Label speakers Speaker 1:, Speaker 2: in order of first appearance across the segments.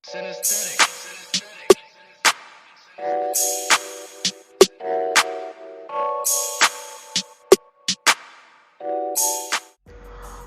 Speaker 1: Synesthetic.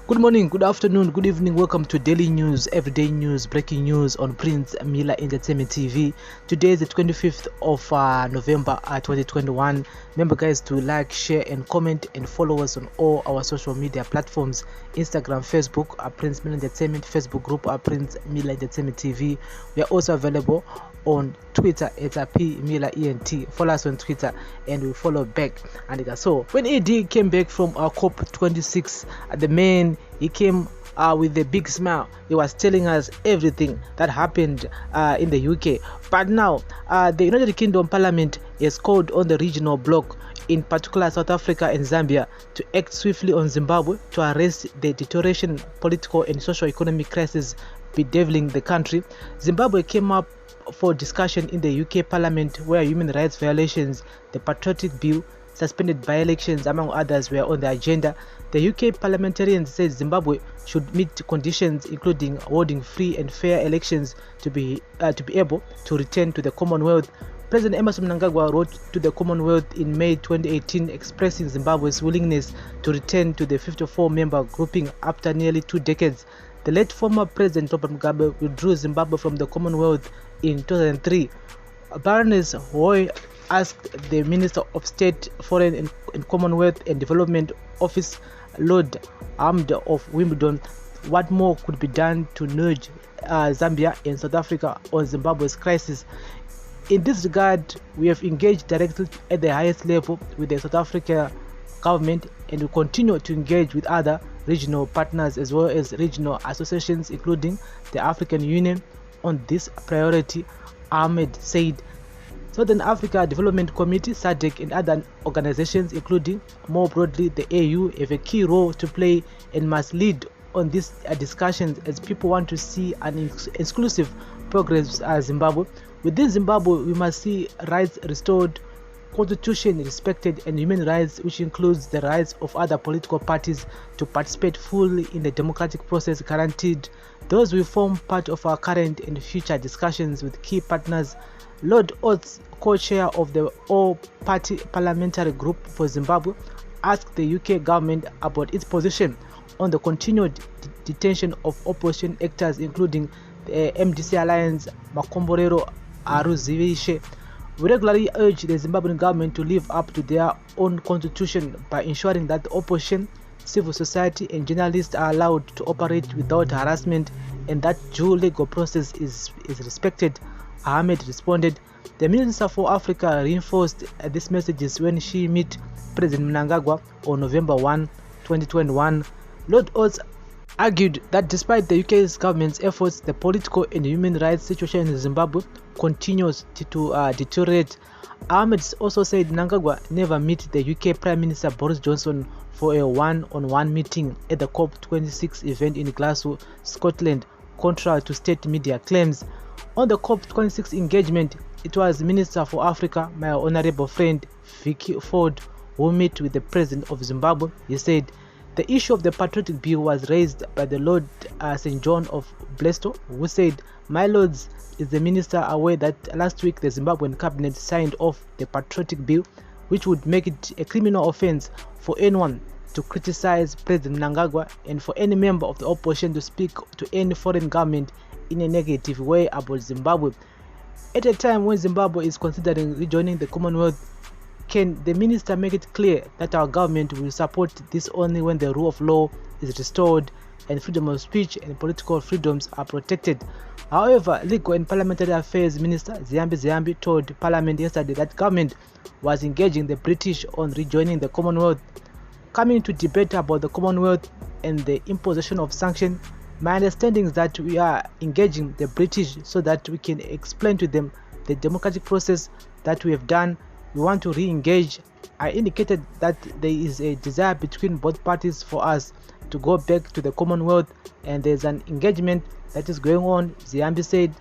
Speaker 2: Good morning, good afternoon, good evening. Welcome to Daily News, Everyday News, Breaking News on Prince Mila Entertainment TV. Today is the 25th of November 2021. Remember, guys, to like, share, and comment, and follow us on all our social media platforms: Instagram, Facebook, Prince Mila Entertainment, Facebook group, Prince Mila Entertainment TV. We are also available on Twitter at P Mila ENT. Follow us on Twitter and we follow back. And so when AD came back from our COP26, the man, he came with a big smile. He was telling us everything that happened in the UK. But now the United Kingdom Parliament has called on the regional bloc, in particular South Africa and Zambia, to act swiftly on Zimbabwe to arrest the deterioration, political and socio-economic crisis bedeviling the country. Zimbabwe came up for discussion in the UK Parliament, where human rights violations, the Patriotic Bill, suspended by-elections, among others, were on the agenda. The UK parliamentarians said Zimbabwe should meet conditions including holding free and fair elections to be able to return to the Commonwealth. President Emerson Mnangagwa wrote to the Commonwealth in May 2018 expressing Zimbabwe's willingness to return to the 54-member grouping after nearly 2 decades. The late former President Robert Mugabe withdrew Zimbabwe from the Commonwealth in 2003. Baroness Hoy asked the Minister of State, Foreign and Commonwealth and Development Office, Lord Armed of Wimbledon, what more could be done to nudge Zambia and South Africa on Zimbabwe's crisis. In this regard, we have engaged directly at the highest level with the South Africa government and will continue to engage with other regional partners as well as regional associations, including the African Union, on this priority, Ahmed said. Southern Africa Development Committee, SADC, and other organizations, including more broadly the AU, have a key role to play and must lead on these discussions, as people want to see an exclusive progress Zimbabwe. Within Zimbabwe, we must see rights restored, constitution respected, and human rights, which includes the rights of other political parties to participate fully in the democratic process, guaranteed. Those will form part of our current and future discussions with key partners. Lord Oates, co-chair of the all-party parliamentary group for Zimbabwe, asked the UK government about its position on the continued detention of opposition actors, including the MDC Alliance, Makomborero Aruzivishe. We regularly urge the Zimbabwean government to live up to their own constitution by ensuring that the opposition, civil society, and journalists are allowed to operate without harassment and that due legal process is respected, Ahmed responded. The Minister for Africa reinforced these messages when she met President Mnangagwa on November 1, 2021. Lord Oates argued that despite the UK's government's efforts, the political and human rights situation in Zimbabwe continues to deteriorate. Ahmed also said Mnangagwa never met the UK Prime Minister Boris Johnson for a one-on-one meeting at the COP26 event in Glasgow, Scotland, contrary to state media claims. On the COP26 engagement, it was Minister for Africa, my honorable friend Vicky Ford, who met with the President of Zimbabwe. He said the issue of the Patriotic Bill was raised by the Lord St. John of Blesto, who said, "My lords, is the minister aware that last week the Zimbabwean cabinet signed off the Patriotic Bill, which would make it a criminal offense for anyone to criticize President Mnangagwa and for any member of the opposition to speak to any foreign government in a negative way about Zimbabwe. At a time when Zimbabwe is considering rejoining the Commonwealth, can the minister make it clear that our government will support this only when the rule of law is restored and freedom of speech and political freedoms are protected?" However, Legal and Parliamentary Affairs Minister Ziyambi told Parliament yesterday that government was engaging the British on rejoining the Commonwealth. Coming to debate about the Commonwealth and the imposition of sanctions, my understanding is that we are engaging the British so that we can explain to them the democratic process that we have done. We want to re-engage. I indicated that there is a desire between both parties for us to go back to the Commonwealth, and there's an engagement that is going on, Ziyambi said.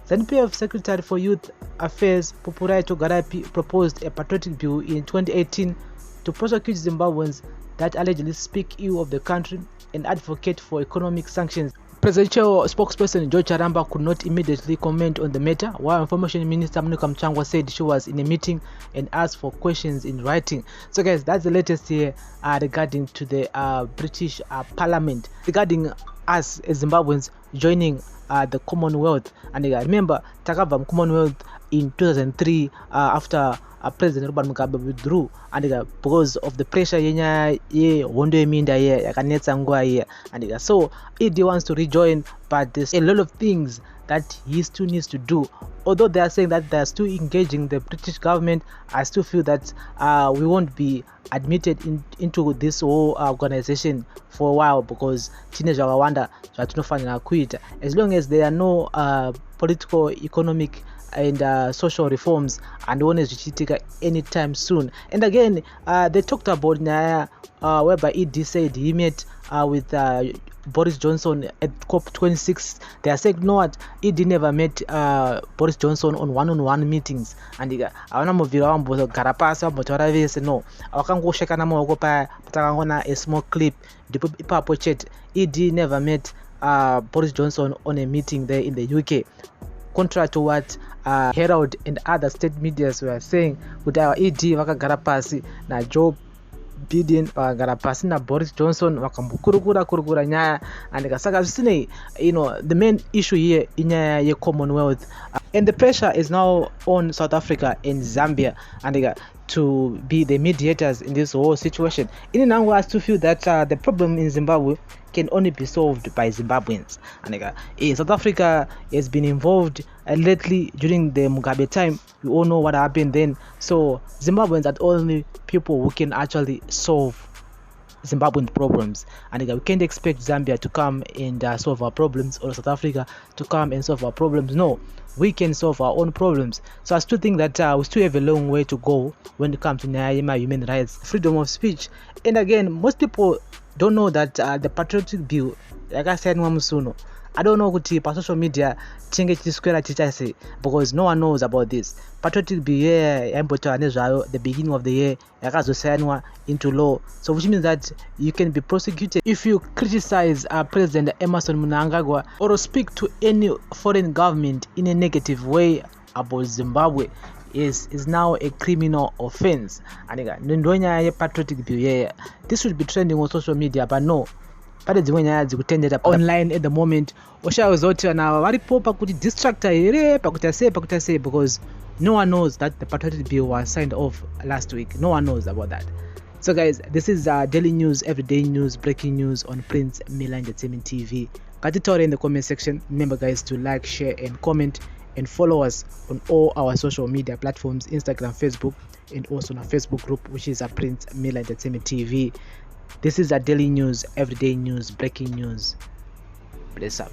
Speaker 2: ZANU-PF Secretary for Youth Affairs Popuraito Garapi proposed a patriotic bill in 2018 to prosecute Zimbabweans that allegedly speak ill of the country and advocate for economic sanctions. Presidential spokesperson George Charamba could not immediately comment on the matter, while Information Minister Mnangagwa said she was in a meeting and asked for questions in writing. So guys, that's the latest here regarding to the British Parliament, regarding us as Zimbabweans joining the Commonwealth. And remember, Takava Commonwealth in 2003 after President Robert Mugabe withdrew, and because of the pressure hondo minda yakanetsa nguwa and so ED wants to rejoin, but there's a lot of things that he still needs to do. Although they are saying that they are still engaging the British government, I still feel that we won't be admitted into this whole organization for a while, because teenagers wonder quit as long as there are no political, economic and social reforms, and one is take anytime soon. And again, they talked about whereby ED said he met with Boris Johnson at COP26. They are saying no, what ED never met Boris Johnson on one-on-one meetings, and avana muvira wambo garapasa motora vese no akangoshekana maoko pa takangona a small clip ndipo ipapo chat. ED never met Boris Johnson on a meeting there in the UK, contrary to what Herald and other state medias were saying. With our ED vakagara pasi na Joe Biden vakagara pasi na Boris Johnson vakambokurukura nyaya, and saka zvisinei, the main issue here in the Commonwealth, and the pressure is now on South Africa and Zambia and to be the mediators in this whole situation. In Mnangagwa has to feel that the problem in Zimbabwe can only be solved by Zimbabweans. And South Africa has been involved lately during the Mugabe time. We all know what happened then. So Zimbabweans are the only people who can actually solve Zimbabwean problems, and we can't expect Zambia to come and solve our problems, or South Africa to come and solve our problems. No, we can solve our own problems. So I still think that we still have a long way to go when it comes to human rights, freedom of speech. And again, most people don't know that the patriotic bill, like I said, I don't know kuti pa social media chinge chiswera chichase, because no one knows about this. Patriotic bill yaimbotwa nezvayo the beginning of the year yakazosainwa into law, so which means that you can be prosecuted if you criticize President Emerson Mnangagwa or speak to any foreign government in a negative way about Zimbabwe. Is now a criminal offense. And ndonya patriotic bill, this should be trending on social media, but no, pade dzimwe nyaya dzikutendera online at the moment. Oshazoti na varipo pakuti distractor here pakuti say, because no one knows that the patriotic bill was signed off last week. No one knows about that. So guys, this is daily news, everyday news, breaking news on Prince Mila Entertainment TV. Katitore in the comment section. Remember guys to like, share and comment, and follow us on all our social media platforms, Instagram, Facebook, and also on our Facebook group, which is Prince Mila Entertainment TV. This is daily news, everyday news, breaking news. Bless up.